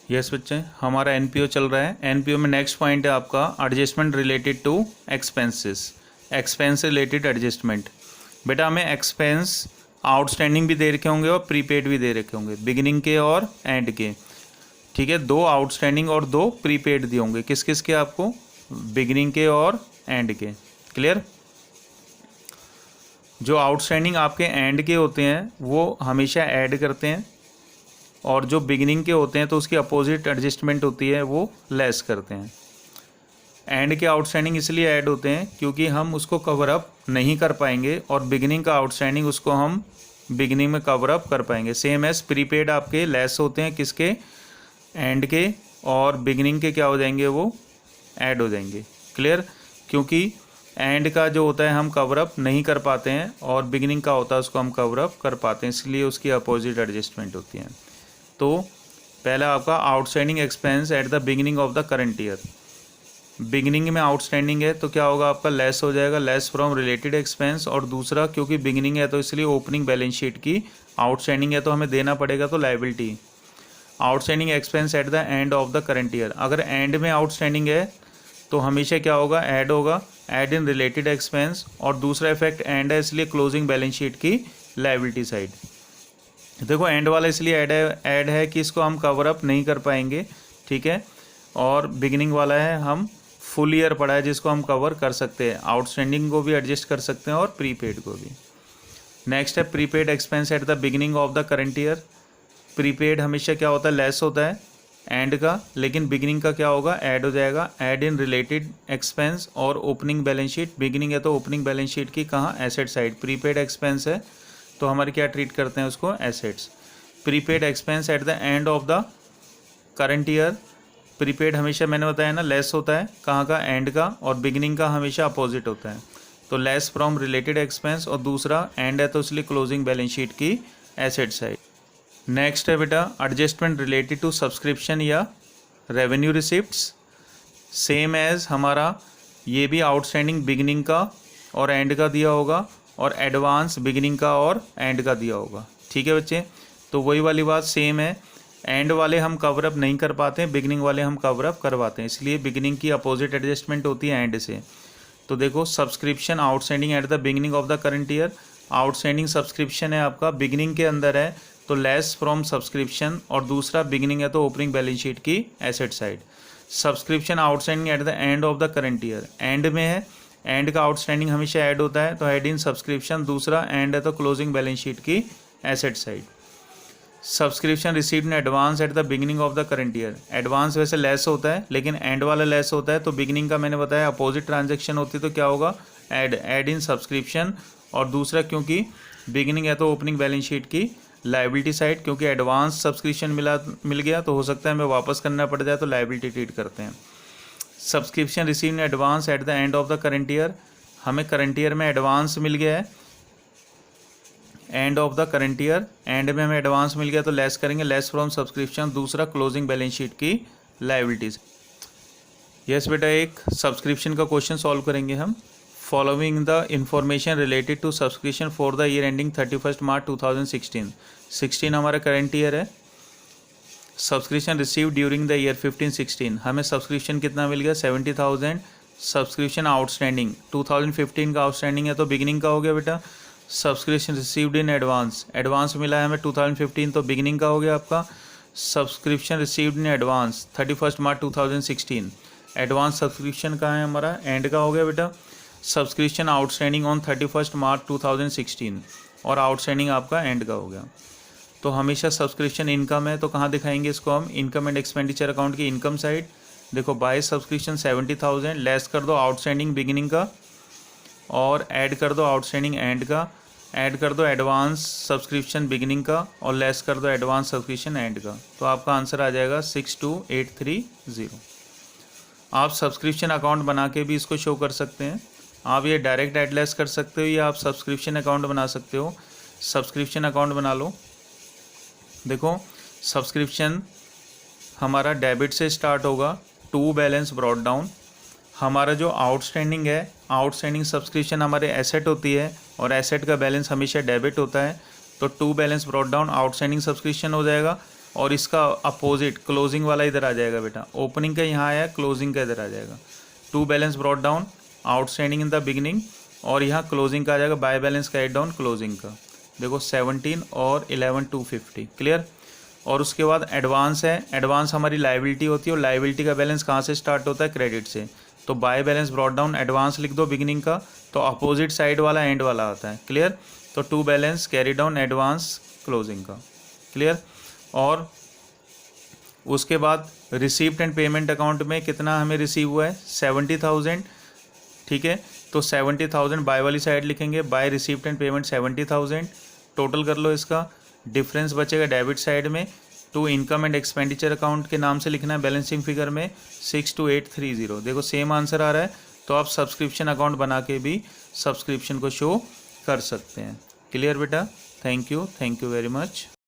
Yes बच्चे, हमारा NPO चल रहा है। एनपीओ में नेक्स्ट पॉइंट है आपका adjustment related to expenses, expense related adjustment. बेटा हमें एक्सपेंस आउटस्टैंडिंग भी दे रखे होंगे और प्रीपेड भी दे रखे होंगे, बिगिनिंग के और एंड के। ठीक है, 2 आउटस्टैंडिंग और 2 प्रीपेड दिए होंगे। किस किस के आपको? बिगिनिंग के और एंड के। क्लियर? जो आउटस्टैंडिंग आपके एंड के होते हैं वो हमेशा ऐड करते हैं, और जो बिगिनिंग के होते हैं तो उसकी अपोजिट एडजस्टमेंट होती है, वो लेस करते हैं। एंड के आउटस्टैंडिंग इसलिए ऐड होते हैं क्योंकि हम उसको कवर अप नहीं कर पाएंगे, और बिगिनिंग का आउटस्टैंडिंग उसको हम बिगिनिंग में कवर अप कर पाएंगे। सेम एज प्रीपेड आपके लेस होते हैं, किसके? एंड के, और बिगिनिंग के क्या हो जाएंगे? वो ऐड हो जाएंगे। क्लियर? क्योंकि एंड का जो होता है हम कवर अप नहीं कर पाते हैं, और बिगिनिंग का होता है उसको हम कवर अप कर पाते हैं, इसलिए उसकी अपोजिट एडजस्टमेंट होती है। तो पहला आपका outstanding expense at the beginning of the current year. Beginning में आउटस्टैंडिंग है तो क्या होगा आपका? लेस हो जाएगा, लेस फ्रॉम रिलेटेड एक्सपेंस। और दूसरा, क्योंकि बिगिनिंग है तो इसलिए ओपनिंग बैलेंस शीट की आउटस्टैंडिंग है तो हमें देना पड़ेगा, तो liability. Outstanding expense eight the end of the current year, अगर एंड में आउटस्टैंडिंग है तो हमेशा क्या होगा? ऐड होगा, ऐड इन रिलेटेड एक्सपेंस। और दूसरा इफेक्ट एंड है इसलिए क्लोजिंग बैलेंस शीट की लायबिलिटी साइड। देखो एंड वाला इसलिए ऐड है कि इसको हम कवर अप नहीं कर पाएंगे, ठीक है। और बिगिनिंग वाला है हम फुल ईयर पढ़ा है जिसको हम कवर कर सकते हैं, आउटस्टैंडिंग को भी एडजस्ट कर सकते हैं और प्रीपेड को भी। नेक्स्ट है prepaid expense at the beginning of the current year. Prepaid हमेशा क्या होता है? लेस होता है एंड का, लेकिन बिगिनिंग का क्या होगा? ऐड हो जाएगा, ऐड इन रिलेटेड एक्सपेंस। और ओपनिंग बैलेंस शीट, बिगिनिंग है तो ओपनिंग बैलेंस शीट की कहाँ? Asset side. प्रीपेड एक्सपेंस है तो हमारे क्या ट्रीट करते हैं उसको? Assets. Prepaid expense eight the end of the current year. Prepaid हमेशा मैंने बताया ना लेस होता है, कहाँ का? एंड का। और बिगिनिंग का हमेशा अपोजिट होता है, तो लेस फ्रॉम रिलेटेड एक्सपेंस। और दूसरा एंड है तो इसलिए क्लोजिंग बैलेंस शीट की एसेट साइड। नेक्स्ट है बेटा एडजस्टमेंट रिलेटेड टू सब्सक्रिप्शन या रेवेन्यू रिसिप्ट्स। सेम एज हमारा ये भी आउटस्टैंडिंग बिगिनिंग का और एंड का दिया होगा, और एडवांस बिगिनिंग का और एंड का दिया होगा। ठीक है बच्चे, तो वही वाली बात सेम है। एंड वाले हम कवर अप नहीं कर पाते, बिगिनिंग वाले हम कवर अप करवाते हैं, इसलिए बिगिनिंग की अपोजिट एडजस्टमेंट होती है एंड से। तो देखो subscription outstanding at the beginning of the current year. Outstanding subscription है आपका बिगिनिंग के अंदर है तो लेस फ्रॉम सब्सक्रिप्शन, और दूसरा बिगिनिंग है तो ओपनिंग बैलेंस शीट की asset side. Subscription outstanding at the end of the current year, end में है, एंड का आउटस्टैंडिंग हमेशा ऐड होता है तो ऐड इन सब्सक्रिप्शन। दूसरा एंड है तो क्लोजिंग बैलेंस शीट की asset side. Subscription received in advance at the beginning of the current year. Advance वैसे लेस होता है लेकिन एंड वाला लेस होता है, तो बिगिनिंग का मैंने बताया अपोजिट ट्रांजेक्शन होती है तो क्या होगा? Add in subscription. और दूसरा क्योंकि बिगिनिंग है तो ओपनिंग बैलेंस शीट की लायबिलिटी साइड, क्योंकि एडवांस सब्सक्रिप्शन मिल गया तो हो सकता है हमें वापस करना पड़ जाए तो लायबिलिटी ट्रीट करते हैं। Subscription receive in advance at the end of the current year, हमें करंट ईयर में एडवांस मिल गया है, end of the current year, end में हमें एडवांस मिल गया तो लेस करेंगे, लेस फ्रॉम सब्सक्रिप्शन। दूसरा क्लोजिंग बैलेंस शीट की लायबिलिटीज। यस बेटा, एक सब्सक्रिप्शन का क्वेश्चन सॉल्व करेंगे हम। Following the information related to subscription for the year ending 31 March 2016। 16 हमारा करंट ईयर है। Subscription receive during the year 15-16, हमें सब्सक्रिप्शन कितना मिल गया? 70,000। सब्सक्रिप्शन आउटस्टैंडिंग 2015 का आउटस्टैंडिंग है तो बिगिनिंग का हो गया बेटा। Subscription received in advance, advance मिला है हमें 2015 तो बिगिनिंग का हो गया आपका। Subscription received in advance 31 March 2016, advance subscription कहाँ है हमारा? एंड का हो गया बेटा। सब्सक्रिप्शन आउटस्टैंडिंग ऑन 31 मार्च 2016, और आउटस्टैंडिंग आपका एंड का हो गया। तो हमेशा सब्सक्रिप्शन इनकम है तो कहाँ दिखाएंगे इसको हम? इनकम एंड एक्सपेंडिचर अकाउंट की इनकम साइड। देखो बाय सब्सक्रिप्शन 70,000, लेस कर दो आउटस्टैंडिंग बिगिनिंग का, और ऐड कर दो आउटस्टैंडिंग एंड का, ऐड कर दो एडवांस सब्सक्रिप्शन बिगिनिंग का, और लेस कर दो एडवांस सब्सक्रिप्शन एंड का। तो आपका आंसर आ जाएगा 62830। आप सब्सक्रिप्शन अकाउंट बना के भी इसको शो कर सकते हैं। आप ये डायरेक्ट ऐड लेस कर सकते हो या आप सब्सक्रिप्शन अकाउंट बना सकते हो। सब्सक्रिप्शन अकाउंट बना लो। देखो सब्सक्रिप्शन हमारा डेबिट से स्टार्ट होगा, टू बैलेंस ब्रॉट डाउन। हमारा जो आउटस्टैंडिंग है, आउटस्टैंडिंग सब्सक्रिप्शन हमारे एसेट होती है और एसेट का बैलेंस हमेशा डेबिट होता है, तो to balance brought down outstanding subscription हो जाएगा। और इसका अपोजिट क्लोजिंग वाला इधर आ जाएगा बेटा। ओपनिंग का यहाँ आया, क्लोजिंग का इधर आ जाएगा। To balance brought down, outstanding in the beginning, और यहाँ क्लोजिंग का आ जाएगा बाय बैलेंस का एड डाउन क्लोजिंग का। देखो 17 और 11 250, क्लियर। और उसके बाद एडवांस है, एडवांस हमारी लाइबिलिटी होती है, और लाइबिलिटी का बैलेंस कहाँ से स्टार्ट होता है, क्रेडिट से। तो by balance brought down advance लिख दो बिगिनिंग का, तो अपोजिट साइड वाला एंड वाला आता है, क्लियर। तो to balance carry down advance closing का, क्लियर। और उसके बाद रिसीप्ट एंड पेमेंट अकाउंट में कितना हमें रिसीव हुआ है, 70,000, ठीक है। तो 70,000 बाय वाली साइड लिखेंगे, by receipt and payment 70,000, total कर लो इसका। डिफरेंस बचेगा डेबिट साइड में, to income and expenditure account के नाम से लिखना है बैलेंसिंग फिगर में 62830। देखो सेम आंसर आ रहा है, तो आप सब्सक्रिप्शन अकाउंट बना के भी सब्सक्रिप्शन को शो कर सकते हैं। क्लियर बेटा, थैंक यू वेरी मच।